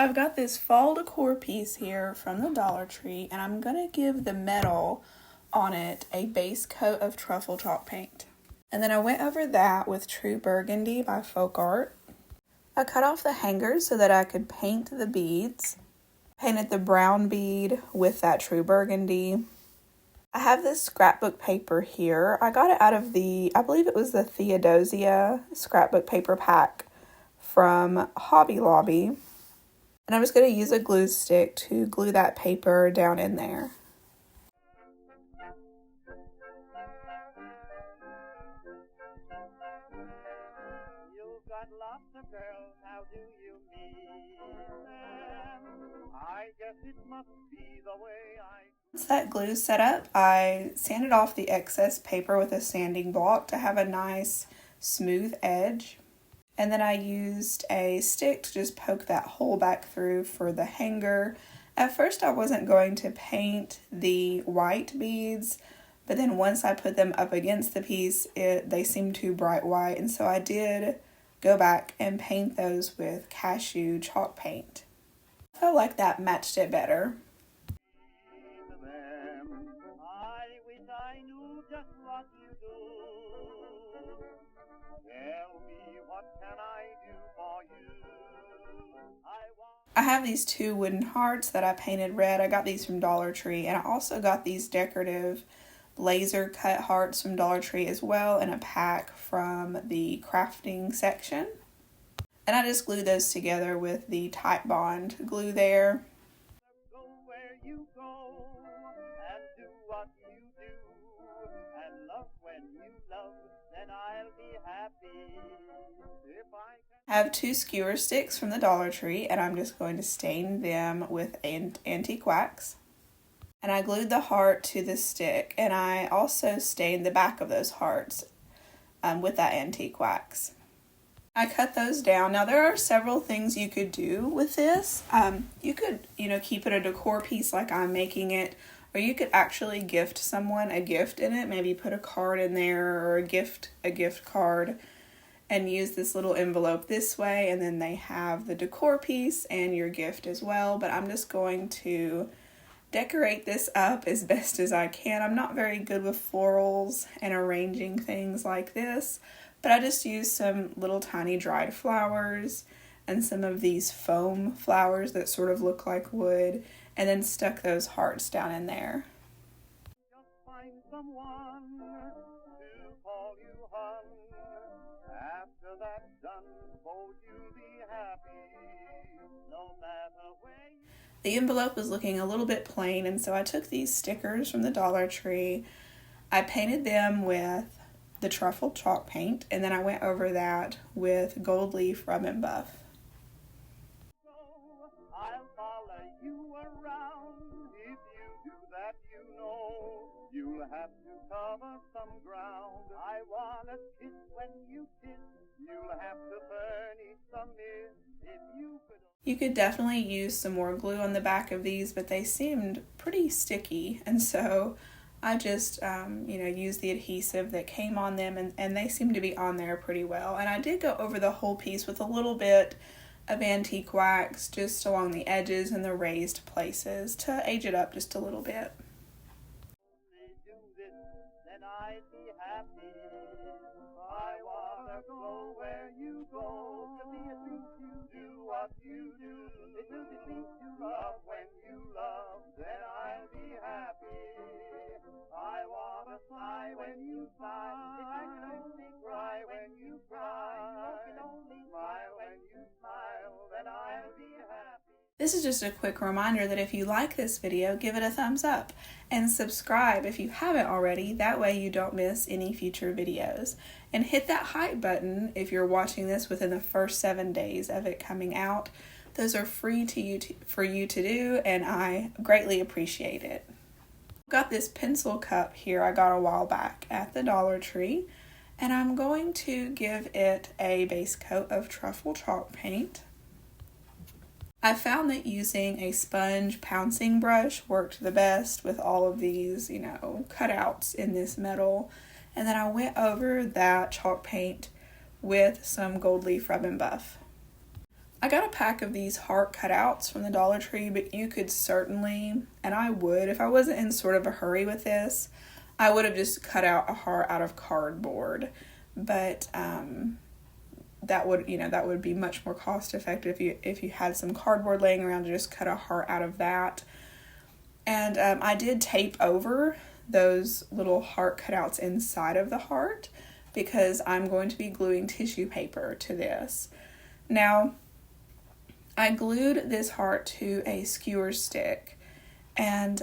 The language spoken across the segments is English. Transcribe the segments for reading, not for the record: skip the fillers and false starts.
I've got this fall decor piece here from the Dollar Tree, and I'm going to give the metal on it a base coat of truffle chalk paint. And then I went over that with True Burgundy by Folk Art. I cut off the hangers so that I could paint the beads. Painted the brown bead with that True Burgundy. I have this scrapbook paper here. I got it out of I believe it was the Theodosia scrapbook paper pack from Hobby Lobby. And I'm just going to use a glue stick to glue that paper down in there. You've got lots of girls, how do you meet them? I guess it must be the way Once that glue set up, I sanded off the excess paper with a sanding block to have a nice smooth edge. And then I used a stick to just poke that hole back through for the hanger. At first I wasn't going to paint the white beads, but then once I put them up against the piece, they seemed too bright white, and so I did go back and paint those with cashew chalk paint. I felt like that matched it better. I wish I knew just what you do. Tell me, what can I do for you? I have these two wooden hearts that I painted red. I got these from Dollar Tree, and I also got these decorative laser cut hearts from Dollar Tree as well in a pack from the crafting section. And I just glued those together with the Type Bond glue there. Go where you go and do what you do and love when you love, then I'll be happy. If I have two skewer sticks from the Dollar Tree, and I'm just going to stain them with antique wax. And I glued the heart to the stick, and I also stained the back of those hearts with that antique wax. I cut those down. Now there are several things you could do with this. You could, keep it a decor piece like I'm making it, or you could actually gift someone a gift in it. Maybe put a card in there or a gift card, and use this little envelope this way, and then they have the decor piece and your gift as well. But I'm just going to decorate this up as best as I can. I'm not very good with florals and arranging things like this, but I just used some little tiny dried flowers and some of these foam flowers that sort of look like wood, and then stuck those hearts down in there. just find someone to call you hon. After that's done, both you'll be happy, no matter where you... The envelope was looking a little bit plain, and so I took these stickers from the Dollar Tree. I painted them with the truffle chalk paint, and then I went over that with gold leaf rub and buff. I'll follow you around. If you do that, you'll have to cover some ground. I wanna kiss when you kiss. You'll have to furnish some mist. If you could... You could definitely use some more glue on the back of these, but they seemed pretty sticky, and so I just, used the adhesive that came on them, and they seem to be on there pretty well. And I did go over the whole piece with a little bit of antique wax just along the edges and the raised places to age it up just a little bit. do this, then I'd be happy. I wanna go where you go, to be a truth you do what you do. It will be sweet to love when you love, then I'll be happy. I wanna sigh when you sigh, if I can only cry when you cry, I can only smile when you smile, then I'll be happy. This is just a quick reminder that if you like this video, give it a thumbs up and subscribe if you haven't already. That way you don't miss any future videos. And hit that hype button if you're watching this within the first 7 days of it coming out. Those are free for you to do, and I greatly appreciate it. I've got this pencil cup here I got a while back at the Dollar Tree, and I'm going to give it a base coat of truffle chalk paint. I found that using a sponge pouncing brush worked the best with all of these, cutouts in this metal. And then I went over that chalk paint with some gold leaf rub and buff. I got a pack of these heart cutouts from the Dollar Tree, but you could certainly, and I would, if I wasn't in sort of a hurry with this, I would have just cut out a heart out of cardboard. But that would be much more cost effective if you had some cardboard laying around to just cut a heart out of that. And I did tape over those little heart cutouts inside of the heart because I'm going to be gluing tissue paper to this. Now, I glued this heart to a skewer stick, and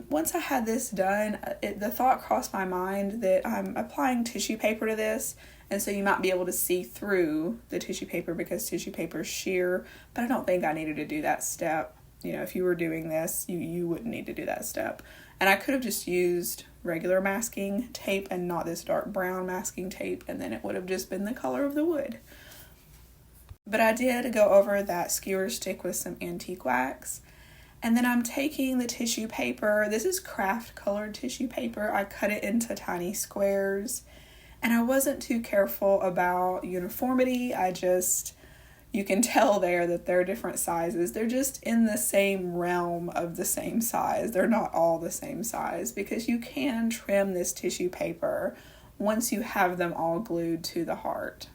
once I had this done, the thought crossed my mind that I'm applying tissue paper to this, and so you might be able to see through the tissue paper because tissue paper is sheer, but I don't think I needed to do that step. If you were doing this, you wouldn't need to do that step. And I could have just used regular masking tape and not this dark brown masking tape, and then it would have just been the color of the wood. But I did go over that skewer stick with some antique wax. And then I'm taking the tissue paper. This is craft colored tissue paper. I cut it into tiny squares. And I wasn't too careful about uniformity. You can tell there that they're different sizes. They're just in the same realm of the same size. They're not all the same size because you can trim this tissue paper once you have them all glued to the heart.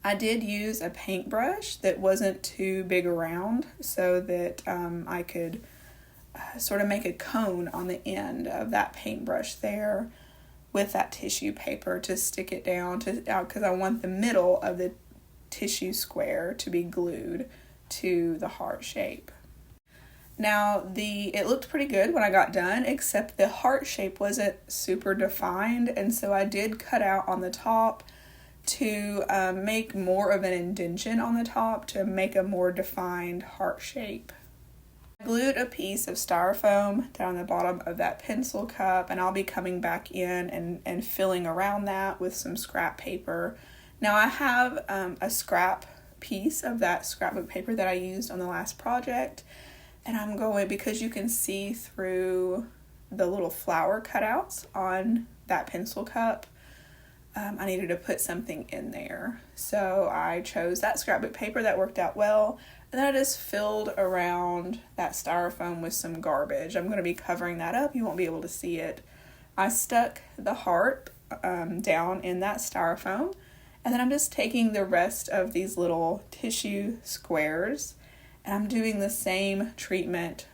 I did use a paintbrush that wasn't too big around so that I could sort of make a cone on the end of that paintbrush there with that tissue paper to stick it down because I want the middle of the tissue square to be glued to the heart shape. Now, it looked pretty good when I got done, except the heart shape wasn't super defined, and so I did cut out on the top to make more of an indentation on the top to make a more defined heart shape. I glued a piece of styrofoam down the bottom of that pencil cup, and I'll be coming back in and filling around that with some scrap paper. Now I have a scrap piece of that scrapbook paper that I used on the last project, and I'm going, because you can see through the little flower cutouts on that pencil cup, I needed to put something in there. So I chose that scrapbook paper. That worked out well. And then I just filled around that styrofoam with some garbage. I'm going to be covering that up. You won't be able to see it. I stuck the heart down in that styrofoam. And then I'm just taking the rest of these little tissue squares. And I'm doing the same treatment,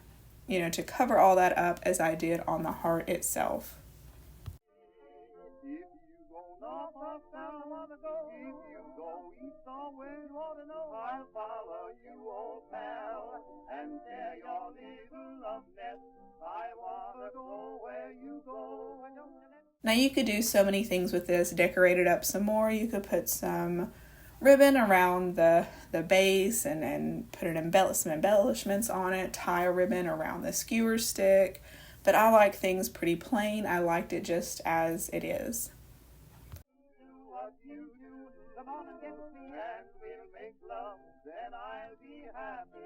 to cover all that up as I did on the heart itself. If you go east or west, you ought to know I'll follow you, old pal, and tear your little love nest. I wanna go where you go. Now you could do so many things with this. Decorate it up some more. You could put some ribbon around the base and put some embellishments on it. Tie a ribbon around the skewer stick. But I like things pretty plain. I liked it just as it is. Come on and get me, and we'll make love, then I'll be happy.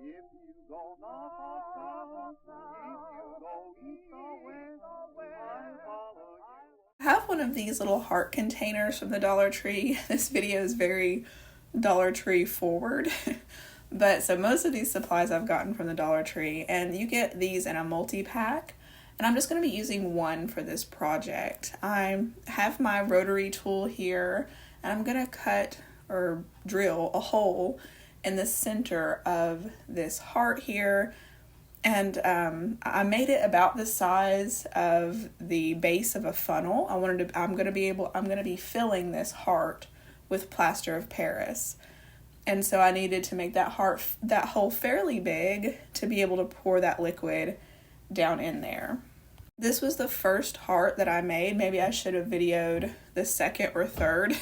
If you go north or south, if you go east or west, I'll follow you. I have one of these little heart containers from the Dollar Tree. This video is very Dollar Tree forward. But so most of these supplies I've gotten from the Dollar Tree, and you get these in a multi-pack. And I'm just going to be using one for this project. I have my rotary tool here, and I'm going to cut or drill a hole in the center of this heart here. And I made it about the size of the base of a funnel. I'm going to be filling this heart with Plaster of Paris. And so I needed to make that hole fairly big to be able to pour that liquid down in there. This was the first heart that I made. Maybe I should have videoed the second or third,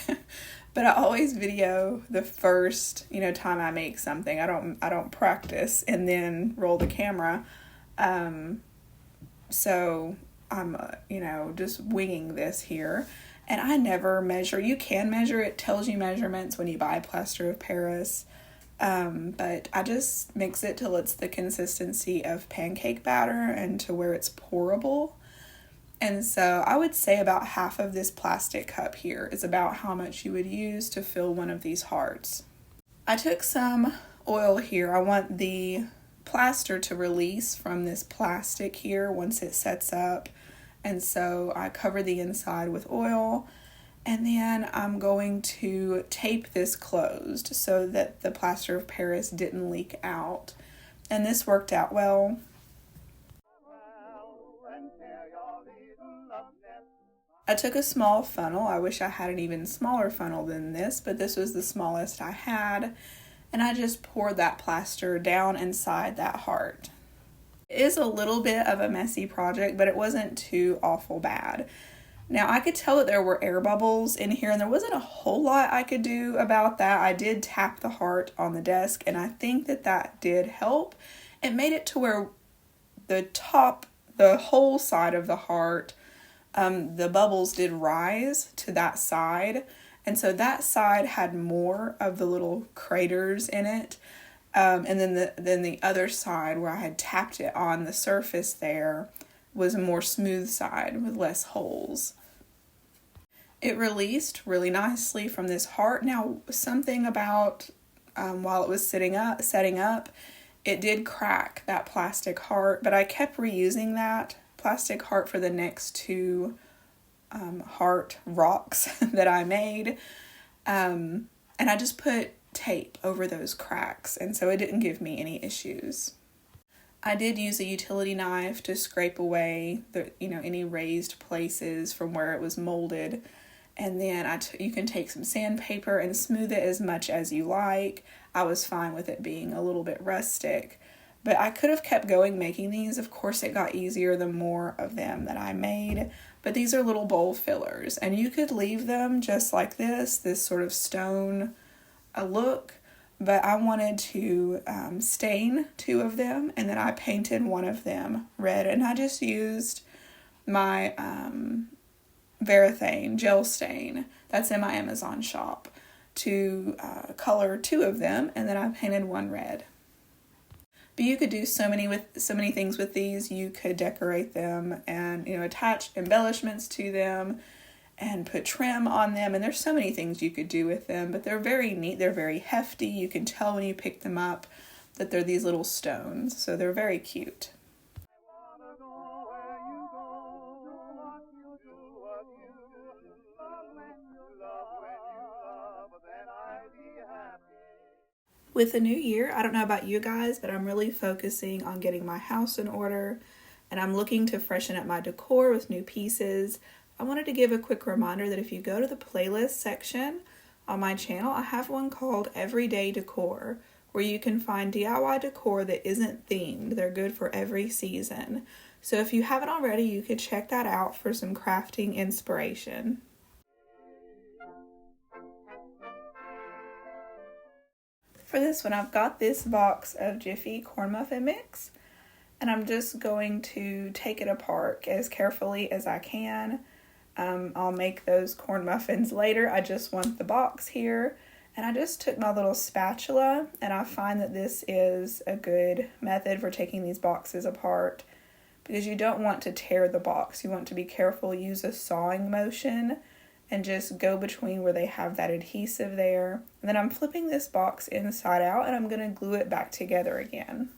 but I always video the first, time I make something. I don't practice and then roll the camera. So I'm just winging this here. And I never measure. You can measure. It tells you measurements when you buy Plaster of Paris. But I just mix it till it's the consistency of pancake batter and to where it's pourable. And so I would say about half of this plastic cup here is about how much you would use to fill one of these hearts. I took some oil here. I want the plaster to release from this plastic here once it sets up. And so I cover the inside with oil, and then I'm going to tape this closed so that the Plaster of Paris didn't leak out. And this worked out well. I took a small funnel. I wish I had an even smaller funnel than this, but this was the smallest I had. And I just poured that plaster down inside that heart. It is a little bit of a messy project, but it wasn't too awful bad. Now, I could tell that there were air bubbles in here, and there wasn't a whole lot I could do about that. I did tap the heart on the desk, and I think that did help. It made it to where the whole side of the heart, the bubbles did rise to that side. And so that side had more of the little craters in it. And then the other side where I had tapped it on the surface there was a more smooth side with less holes. It released really nicely from this heart. Now, something about while it was setting up, it did crack that plastic heart, but I kept reusing that plastic heart for the next two heart rocks that I made. And I just put tape over those cracks, and so it didn't give me any issues. I did use a utility knife to scrape away any raised places from where it was molded, and then you can take some sandpaper and smooth it as much as you like. I was fine with it being a little bit rustic, but I could have kept going making these. Of course, it got easier the more of them that I made, but these are little bowl fillers, and you could leave them just like this sort of stone look, but I wanted to stain two of them, and then I painted one of them red, and I just used my Valentine gel stain that's in my Amazon shop to color two of them, and then I painted one red. But you could do so many things with these. You could decorate them and attach embellishments to them and put trim on them, and there's so many things you could do with them, but they're very neat. They're very hefty. You can tell when you pick them up that they're these little stones, so they're very cute. With the new year, I don't know about you guys, but I'm really focusing on getting my house in order, and I'm looking to freshen up my decor with new pieces. I wanted to give a quick reminder that if you go to the playlist section on my channel, I have one called Everyday Decor, where you can find DIY decor that isn't themed. They're good for every season. So if you haven't already, you could check that out for some crafting inspiration. For this one, I've got this box of Jiffy corn muffin mix, and I'm just going to take it apart as carefully as I can. I'll make those corn muffins later. I just want the box here, and I just took my little spatula, and I find that this is a good method for taking these boxes apart because you don't want to tear the box. You want to be careful, use a sawing motion, and just go between where they have that adhesive there. And then I'm flipping this box inside out, and I'm going to glue it back together again.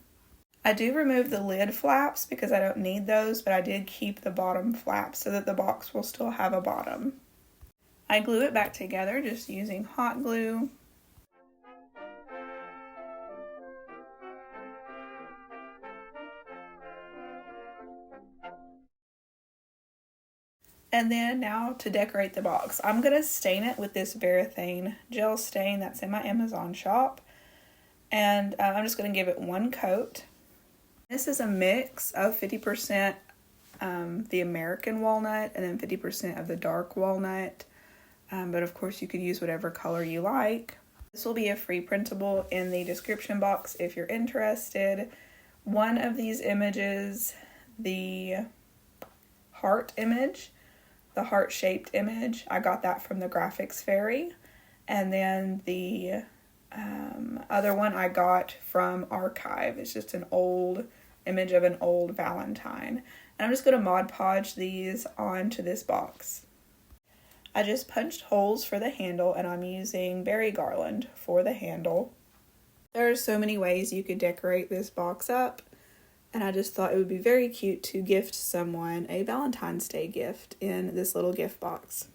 I do remove the lid flaps because I don't need those, but I did keep the bottom flaps so that the box will still have a bottom. I glue it back together just using hot glue. And then now to decorate the box. I'm going to stain it with this Valentine gel stain that's in my Amazon shop. And I'm just going to give it one coat. This is a mix of 50% the American walnut and then 50% of the dark walnut. But of course you could use whatever color you like. This will be a free printable in the description box if you're interested. One of these images, the heart image, the heart-shaped image. I got that from the Graphics Fairy. And then the other one I got from Archive. It's just an old image of an old Valentine. And I'm just going to Mod Podge these onto this box. I just punched holes for the handle, and I'm using berry garland for the handle. There are so many ways you could decorate this box up, and I just thought it would be very cute to gift someone a Valentine's Day gift in this little gift box.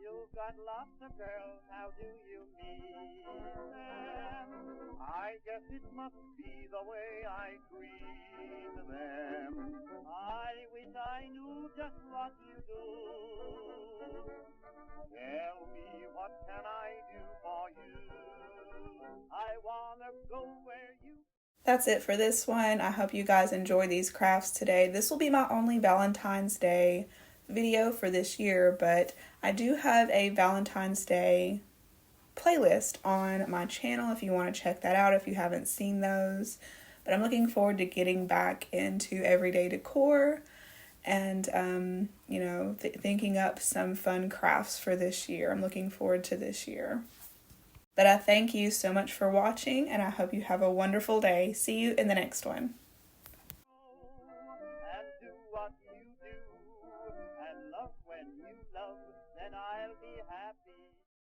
You've got lots of girls, how do you meet them? I guess it must be the way I greet them. I wish I knew just what you do. Tell me, what can I do for you? I wanna go where you... That's it for this one. I hope you guys enjoy these crafts today. This will be my only Valentine's Day video for this year, but I do have a Valentine's Day playlist on my channel if you want to check that out if you haven't seen those. But I'm looking forward to getting back into everyday decor and thinking up some fun crafts for this year. I'm looking forward to this year. But I thank you so much for watching, and I hope you have a wonderful day. See you in the next one.